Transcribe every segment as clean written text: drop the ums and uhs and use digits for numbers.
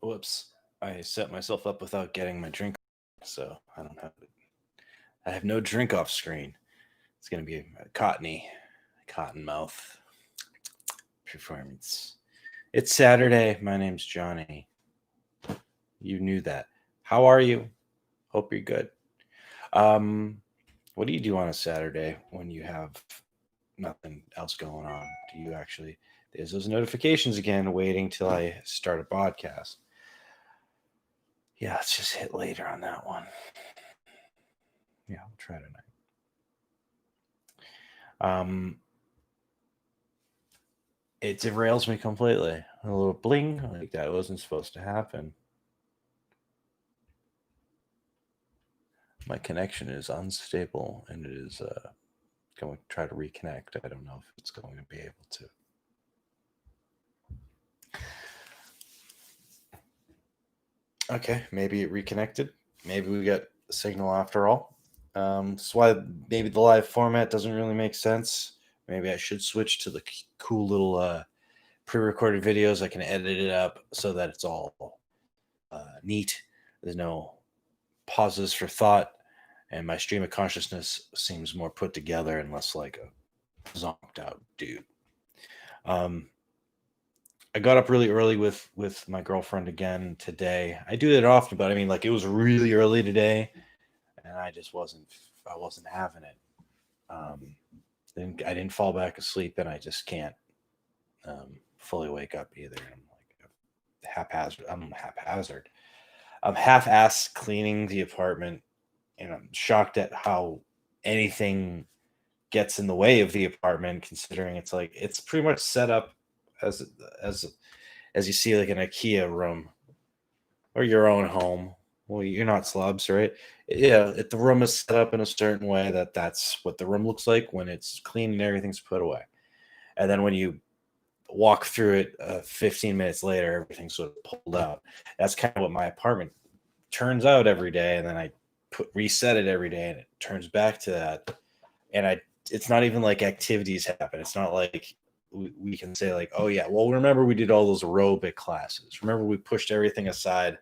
Whoops. I set myself up without getting my drink, so I have no drink off screen. It's gonna be a cotton mouth performance. It's Saturday. My name's Johnny. You knew that. How are you? Hope you're good. Um, what do you do on a Saturday when you have nothing else going on? Do you actually? There's those notifications again, waiting till I start a podcast. Yeah, let's just hit later on that one. Yeah, we'll try tonight. Um, it derails me completely. A little bling like that wasn't supposed to happen. My connection is unstable and it is going to try to reconnect. I don't know if it's going to be able to. Okay, maybe it reconnected. Maybe we got a signal after all. That's why maybe the live format doesn't really make sense. Maybe I should switch to the cool little pre-recorded videos. I can edit it up so that it's all neat. There's no pauses for thought, and my stream of consciousness seems more put together and less like a zonked out dude. Um, I got up really early with my girlfriend again today. I do that often, but I mean, like it was really early today, and I wasn't having it. Um, I didn't fall back asleep, and I just can't fully wake up either. I'm like haphazard. I'm half-ass cleaning the apartment, and I'm shocked at how anything gets in the way of the apartment, considering it's like it's pretty much set up as as as you see like an IKEA room or your own home. Well, you're not slobs, right? Yeah, the room is set up in a certain way that that's what the room looks like when it's clean and everything's put away. And then when you walk through it 15 minutes later, everything's sort of pulled out. That's kind of what my apartment turns out every day, and then I reset it every day, and it turns back to that. And it's not even like activities happen. It's not like we can say like, oh yeah, well remember we did all those aerobic classes. Remember we pushed everything aside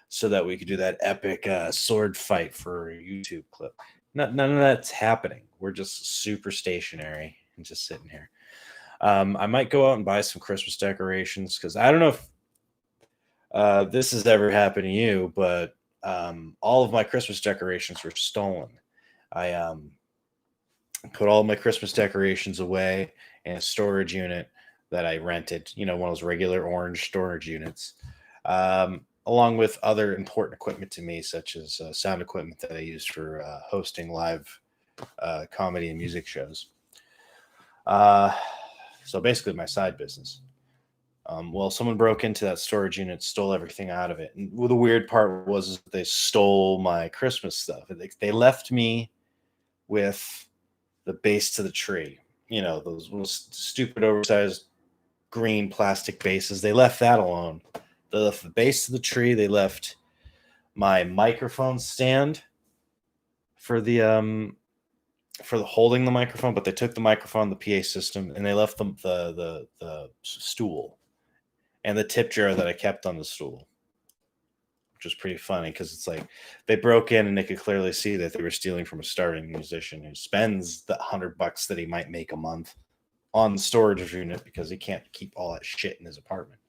so that we could do that epic sword fight for a YouTube clip. None of that's happening. We're just super stationary and just sitting here. I might go out and buy some Christmas decorations because I don't know if this has ever happened to you, but all of my Christmas decorations were stolen. I put all my Christmas decorations away in a storage unit that I rented, one of those regular orange storage units, along with other important equipment to me, such as sound equipment that I used for hosting live comedy and music shows. Uh, so basically, my side business. Well, someone broke into that storage unit, stole everything out of it. And the weird part was is they stole my Christmas stuff. They left me with the base to the tree. Those little stupid oversized green plastic bases. They left that alone. They left the base to the tree. They left my microphone stand for the holding the microphone, but they took the microphone, the PA system, and they left the stool and the tip jar that I kept on the stool, which was pretty funny because it's like they broke in and they could clearly see that they were stealing from a starving musician who spends the $100 that he might make a month on the storage unit because he can't keep all that shit in his apartment.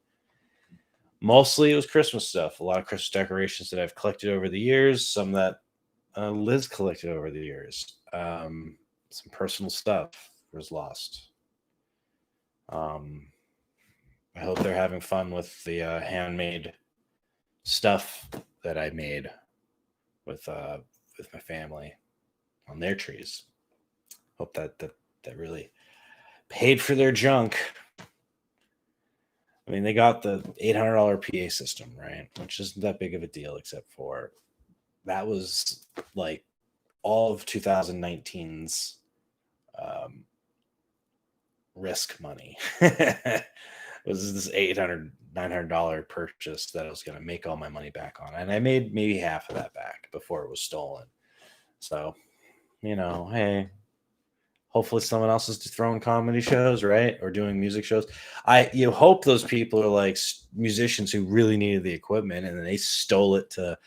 Mostly it was Christmas stuff, a lot of Christmas decorations that I've collected over the years, some that Liz collected over the years. Some personal stuff was lost. Um, I hope they're having fun with the handmade stuff that I made with my family on their trees. Hope that really paid for their junk. I mean, they got the $800 PA system, right? Which isn't that big of a deal, except for that was like all of 2019's um, risk money. It was this $800 $900 purchase that I was going to make all my money back on, and I made maybe half of that back before it was stolen. So, hey, Hopefully someone else is throwing comedy shows, right? Or doing music shows. You hope those people are like musicians who really needed the equipment and then they stole it to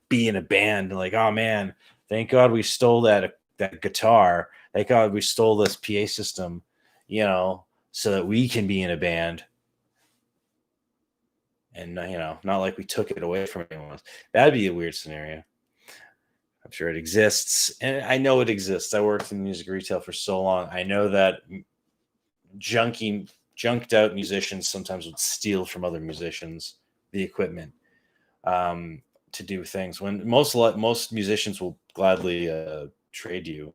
be in a band. Like, oh man, thank God we stole that guitar. Thank God we stole this PA system, so that we can be in a band. And not like we took it away from anyone else. That'd be a weird scenario. I'm sure it exists, and I know it exists. I worked in music retail for so long. I know that junked out musicians sometimes would steal from other musicians the equipment to do things. When most musicians will gladly trade you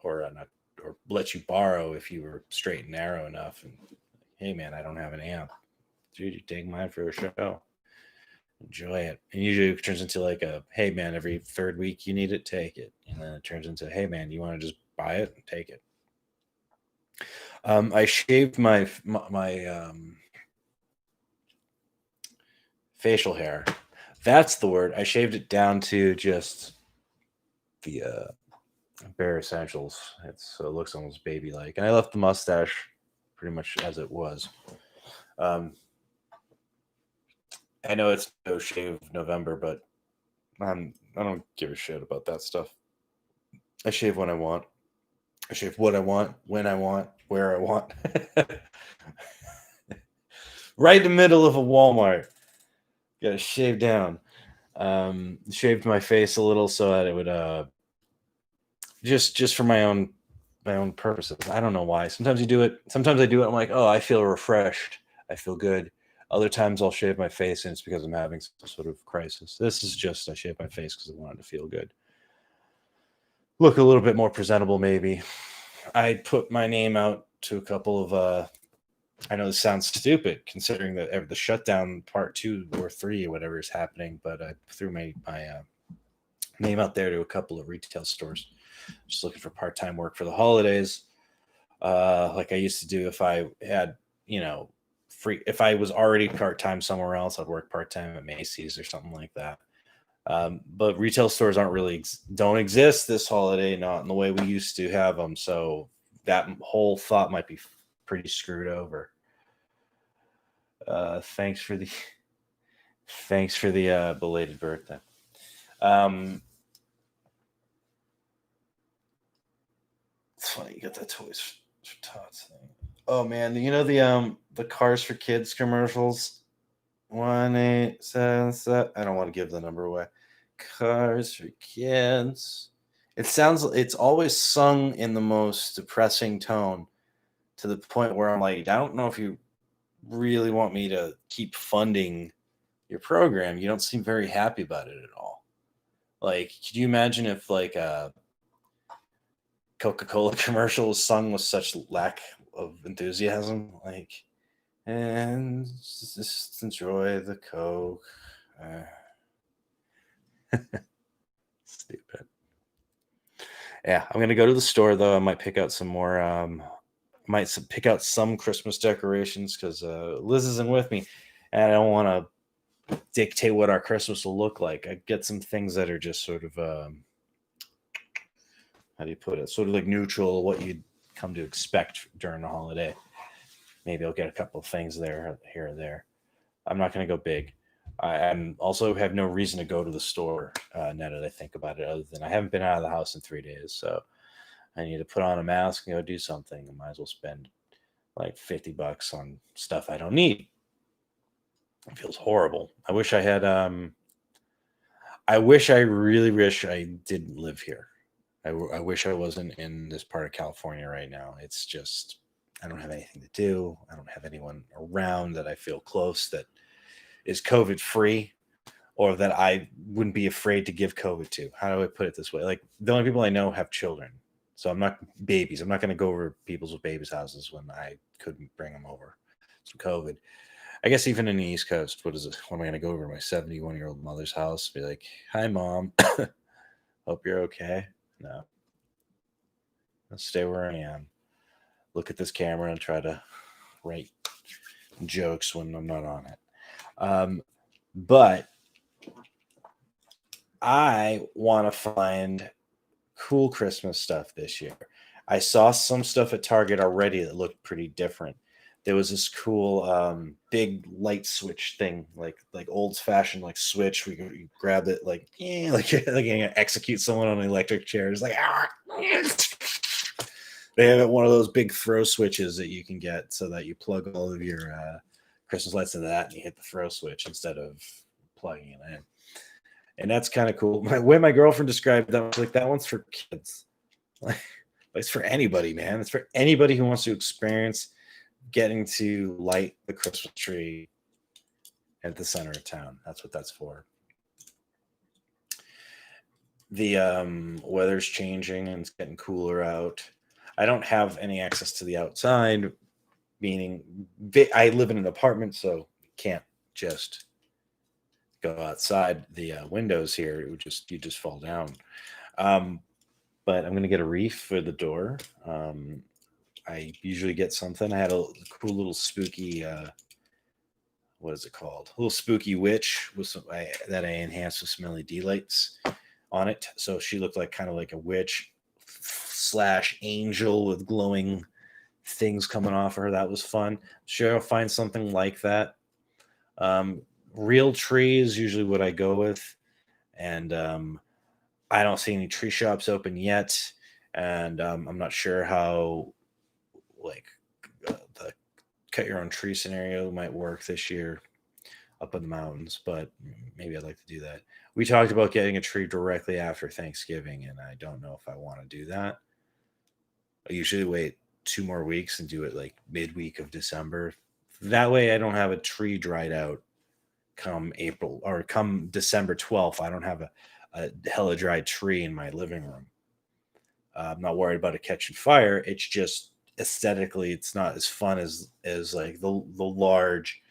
or not, or let you borrow if you were straight and narrow enough. And hey, man, I don't have an amp. Dude, you take mine for a show. Enjoy it. And usually it turns into like a, hey man, every third week you need it, take it. And then it turns into, hey man, you want to just buy it and take it. I shaved my facial hair. That's the word. I shaved it down to just the bare essentials. So it looks almost baby like. And I left the mustache pretty much as it was. I know it's no shave November, but I don't give a shit about that stuff. I shave when I want. I shave what I want, when I want, where I want. Right in the middle of a Walmart. Got to shave down. Shaved my face a little so that it would just for my own purposes. I don't know why. Sometimes you do it. Sometimes I do it. I'm like, oh, I feel refreshed. I feel good. Other times I'll shave my face and it's because I'm having some sort of crisis. This is just I shaved my face because I wanted to feel good. Look a little bit more presentable, maybe. I put my name out to a couple of I know this sounds stupid considering the shutdown part 2 or 3 or whatever is happening, but I threw my name out there to a couple of retail stores, just looking for part-time work for the holidays, like I used to do if I had free. If I was already part-time somewhere else, I'd work part-time at Macy's or something like that. But retail stores don't exist this holiday, not in the way we used to have them. So that whole thought might be pretty screwed over. Thanks for the belated birthday. It's funny you got that Toys for Tots thing. Oh man, the Cars for Kids commercials. 1-877. I don't want to give the number away. Cars for Kids. It's always sung in the most depressing tone to the point where I'm like, I don't know if you really want me to keep funding your program. You don't seem very happy about it at all. Like, could you imagine if like a Coca-Cola commercial was sung with such lack of enthusiasm? Like, and just enjoy the Coke. Stupid. Yeah, I'm gonna go to the store though. I might pick out some more. Might pick out some Christmas decorations because Liz isn't with me, and I don't want to dictate what our Christmas will look like. I get some things that are just sort of how do you put it? Sort of like neutral, what you'd come to expect during the holiday. Maybe I'll get a couple of things there, here or there. I'm not going to go big. I also have no reason to go to the store now that I think about it, other than I haven't been out of the house in 3 days. So I need to put on a mask and go do something. I might as well spend like $50 on stuff I don't need. It feels horrible. I wish I had, I really wish I didn't live here. I wish I wasn't in this part of California right now. It's just, I don't have anything to do. I don't have anyone around that I feel close that is COVID free or that I wouldn't be afraid to give COVID to. How do I put it this way? Like the only people I know have children. So I'm not babies. I'm not going to go over people's with babies' houses when I couldn't bring them over. Some COVID. I guess even in the East Coast, what is it? When am I going to go over my 71-year-old mother's house? Be like, hi, mom. Hope you're okay. No. I'll stay where I am. Look at this camera and try to write jokes when I'm not on it. But I want to find cool Christmas stuff this year. I saw some stuff at Target already that looked pretty different. There was this cool big light switch thing, like old fashioned like switch. You grab it like yeah, like like you execute someone on an electric chair. It's like ah. They have one of those big throw switches that you can get so that you plug all of your Christmas lights into that and you hit the throw switch instead of plugging it in. And that's kind of cool. My way my girlfriend described that was like that one's for kids. Like it's for anybody, man. It's for anybody who wants to experience getting to light the Christmas tree at the center of town. That's what that's for. The weather's changing and it's getting cooler out. I don't have any access to the outside, meaning I live in an apartment, so can't just go outside the windows here. It would you just fall down. But I'm gonna get a reef for the door. I usually get something. I had a cool little spooky. What is it called? A little spooky witch with that I enhanced with some LED lights on it, so she looked like kind of like a witch / angel with glowing things coming off of her. That was fun. Sure, I'll find something like that. Real tree is usually what I go with, and I don't see any tree shops open yet, and I'm not sure how like the cut your own tree scenario might work this year up in the mountains, but maybe I'd like to do that. We talked about getting a tree directly after Thanksgiving, and I don't know if I want to do that. I usually wait 2 more weeks and do it like midweek of December. That way, I don't have a tree dried out come April or come December 12th. I don't have a hella dry tree in my living room. I'm not worried about it catching fire. It's just aesthetically, it's not as fun as like the large,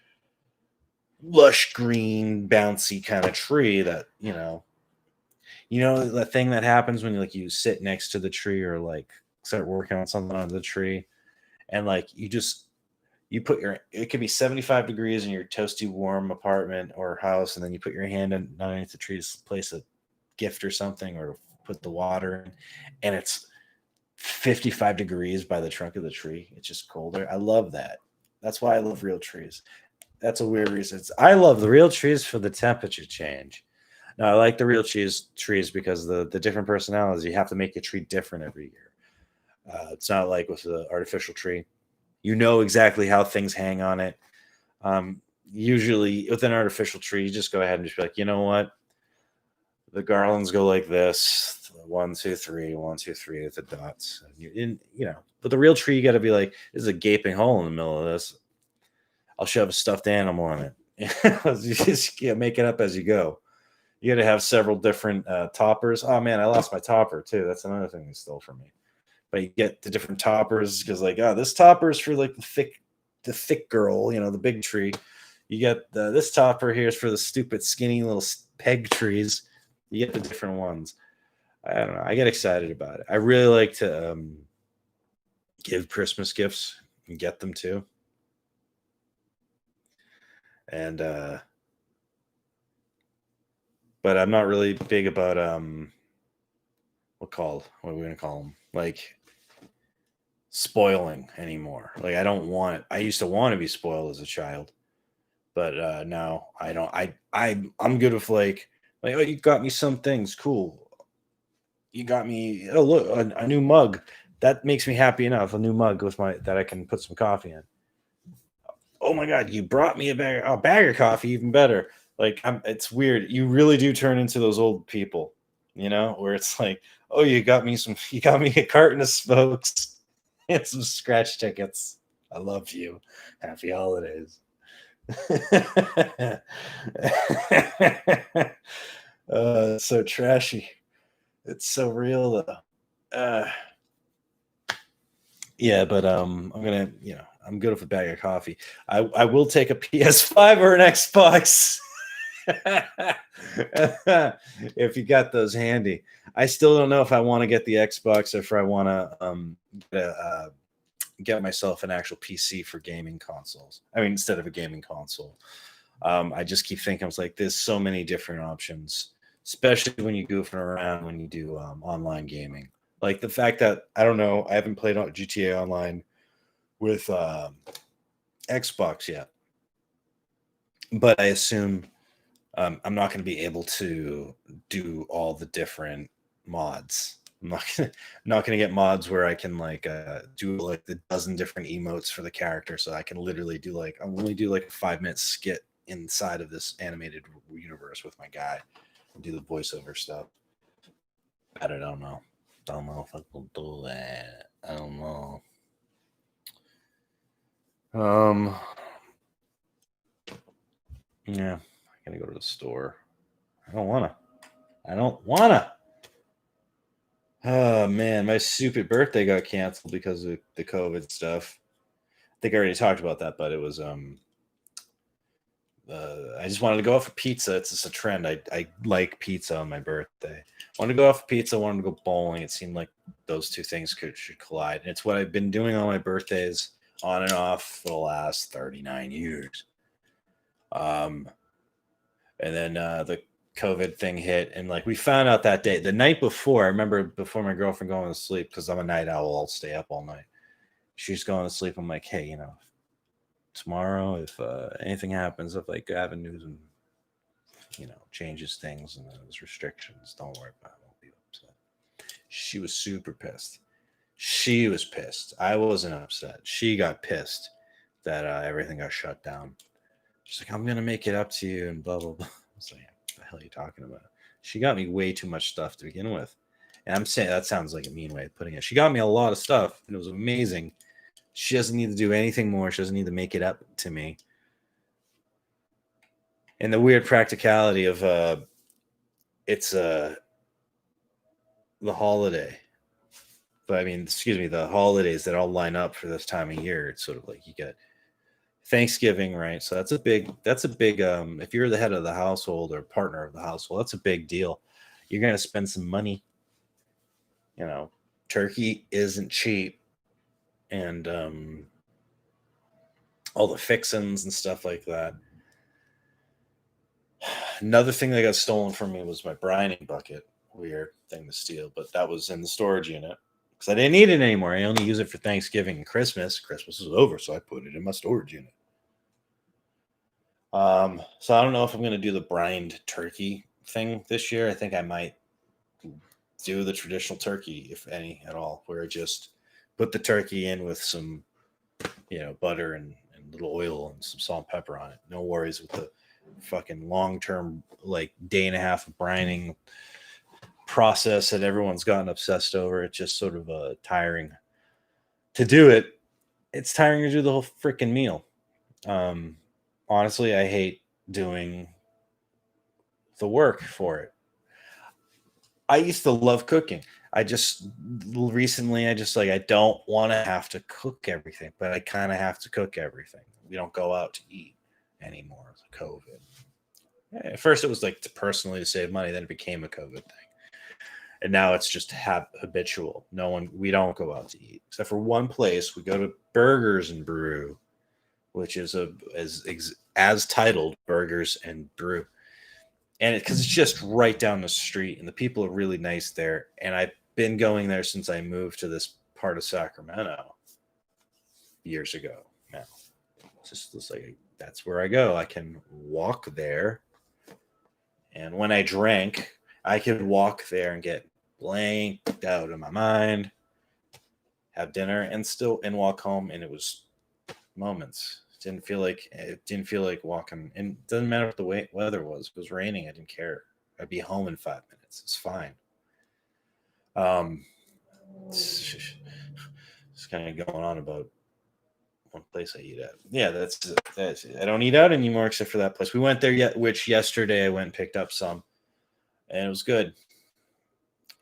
lush green, bouncy kind of tree that the thing that happens when you sit next to the tree or like start working on something on the tree, and like you put it could be 75 degrees in your toasty warm apartment or house, and then you put your hand underneath the tree to place a gift or something or put the water in, and it's 55 degrees by the trunk of the tree. It's just colder. I love that. That's why I love real trees. That's a weird reason. I love the real trees for the temperature change. Now I like the real trees because the different personalities. You have to make a tree different every year. It's not like with the artificial tree. You know exactly how things hang on it. Usually with an artificial tree, you just go ahead and just be like, you know what? The garlands go like this: 1, 2, 3, 1, 2, 3 with the dots. But the real tree, you got to be like, there's a gaping hole in the middle of this. I'll shove a stuffed animal on it. You just make it up as you go. You got to have several different toppers. Oh man, I lost my topper too. That's another thing they stole from me. But you get the different toppers because this topper is for like the thick girl, the big tree. You get this topper here is for the stupid skinny little peg trees. You get the different ones. I don't know. I get excited about it. I really like to give Christmas gifts and get them too. And but I'm not really big about what are we gonna call them? Like spoiling anymore. Like I used to want to be spoiled as a child, but now I don't. I'm good with like oh, you got me some things, cool. You got me, oh look, a new mug. That makes me happy enough. A new mug that I can put some coffee in. Oh my god, you brought me a bag of coffee, even better. Like it's weird. You really do turn into those old people, where it's like, oh, you got me a carton of smokes and some scratch tickets. I love you. Happy holidays. So trashy. It's so real though. Yeah, but I'm gonna, I'm good with a bag of coffee. I will take a PS5 or an Xbox if you got those handy. I still don't know if I want to get the Xbox or if I want to get myself an actual PC for gaming consoles. I mean, instead of a gaming console. I just keep thinking, I was like, there's so many different options, especially when you goofing around when you do online gaming. Like the fact that I don't know, I haven't played on GTA Online with Xbox yet, but I assume I'm not going to be able to do all the different mods. I'm not gonna get mods where I can like do like the dozen different emotes for the character, so I can literally do like I'll only do like a 5 minute skit inside of this animated universe with my guy and do the voiceover stuff. I don't know. Don't know if I will do that. I don't know. Um. Yeah, I gotta go to the store. I don't wanna. I don't wanna. Oh man, my stupid birthday got canceled because of the COVID stuff. I think I already talked about that, but it was I just wanted to go out for pizza. It's just a trend. I like pizza on my birthday. I wanted to go out for pizza. I wanted to go bowling. It seemed like those two things should collide. And it's what I've been doing on my birthdays, on and off, for the last 39 years. Um, and then the COVID thing hit, and like we found out that day, the night before. I remember before my girlfriend going to sleep because I'm a night owl. I'll stay up all night. She's going to sleep. I'm like, hey, tomorrow if anything happens, if like Gavin Newsom changes things and those restrictions, don't worry about it. I won't be upset. She was super pissed. She was pissed. I wasn't upset. She got pissed that everything got shut down. She's like, I'm gonna make it up to you and blah blah blah. I was like, what the hell are you talking about? She got me way too much stuff to begin with. And I'm saying that sounds like a mean way of putting it. She got me a lot of stuff and it was amazing. She doesn't need to do anything more. She doesn't need to make it up to me. And the weird practicality of it's the holiday. But I mean, excuse me, the holidays that all line up for this time of year. It's sort of like you get Thanksgiving, right? So that's a big if you're the head of the household or partner of the household, that's a big deal. You're gonna spend some money. Turkey isn't cheap, and all the fixins and stuff like that. Another thing that got stolen from me was my brining bucket. Weird thing to steal, but that was in the storage unit because I didn't need it anymore. I only use it for Thanksgiving and Christmas. Christmas is over, so I put it in my storage unit. So I don't know if I'm going to do the brined turkey thing this year. I think I might do the traditional turkey, if any at all, where I just put the turkey in with some, butter and little oil and some salt and pepper on it. No worries with the fucking long term, like day and a half of brining process that everyone's gotten obsessed over. It's just sort of tiring to do it. It's tiring to do the whole freaking meal. Honestly, I hate doing the work for it. I used to love cooking. I just recently, I don't want to have to cook everything, but I kind of have to cook everything. We don't go out to eat anymore with COVID. At first, it was like personally to save money. Then it became a COVID thing, and now it's just habitual. We don't go out to eat except for one place. We go to Burgers and Brew, which is as titled Burgers and Brew, and because it's just right down the street, and the people are really nice there. And I've been going there since I moved to this part of Sacramento years ago. Now, it's just like that's where I go. I can walk there, and when I drank, I could walk there and get blanked out of my mind, have dinner, and walk home, and it was moments. It didn't feel like walking. And it doesn't matter what the weather was. If it was raining, I didn't care. I'd be home in 5 minutes. It's fine. It's kind of going on about one place I eat at. Yeah, that's it. I don't eat out anymore except for that place. We went there which yesterday I went and picked up some, and it was good.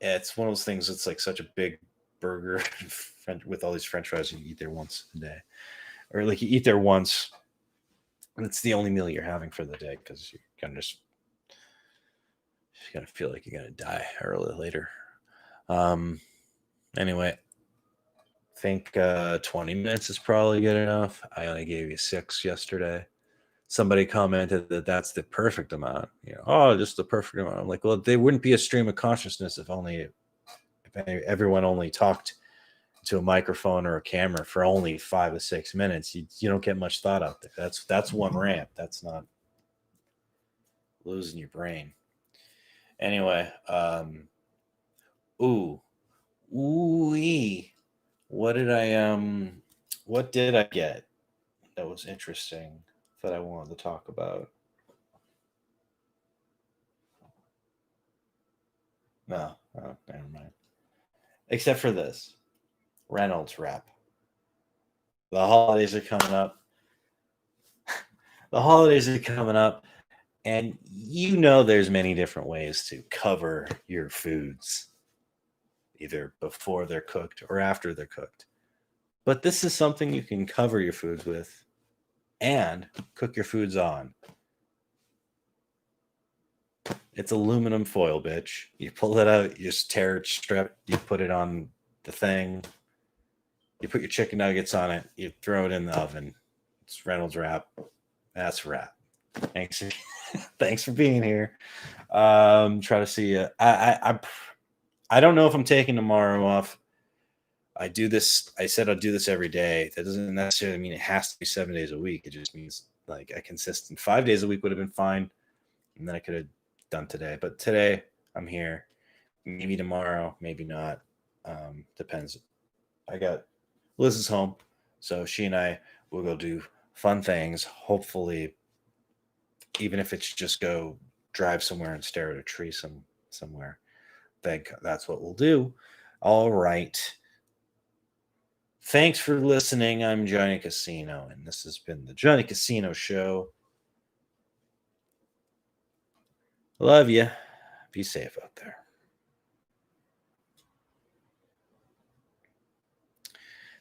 Yeah, it's one of those things. It's like such a big burger with all these French fries. You eat there once a day, or like you eat there once. And it's the only meal you're having for the day because you're gonna feel like you're gonna die early later. Anyway, I think 20 minutes is probably good enough. I only gave you 6 yesterday. Somebody commented that that's the perfect amount. Just the perfect amount. I'm like, well, they wouldn't be a stream of consciousness if only If everyone only talked to a microphone or a camera for only 5 to 6 minutes, you don't get much thought out there. That's one rant. That's not losing your brain. Anyway, ooh, ooh, what did I get that was interesting that I wanted to talk about? No, oh, never mind. Except for this Reynolds wrap. The holidays are coming up. The holidays are coming up, and there's many different ways to cover your foods, either before they're cooked or after they're cooked. But this is something you can cover your foods with and cook your foods on. It's aluminum foil, bitch. You pull it out, you just tear it strip, you put it on the thing, you put your chicken nuggets on it, you throw it in the oven. It's Reynolds wrap. That's wrap. Thanks. Thanks for being here. Try to see you. I don't know if I'm taking tomorrow off. I do this. I said I'll do this every day. That doesn't necessarily mean it has to be 7 days a week. It just means like a consistent 5 days a week would have been fine, and then I could have done today. But today I'm here. Maybe tomorrow, maybe not. Depends. I got Liz is home, so she and I will go do fun things. Hopefully, even if it's just go drive somewhere and stare at a tree somewhere. That's what we'll do. All right. Thanks for listening. I'm Johnny Casino, and this has been the Johnny Casino Show. Love you. Be safe out there.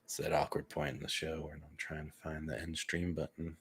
It's that awkward point in the show where I'm trying to find the end stream button.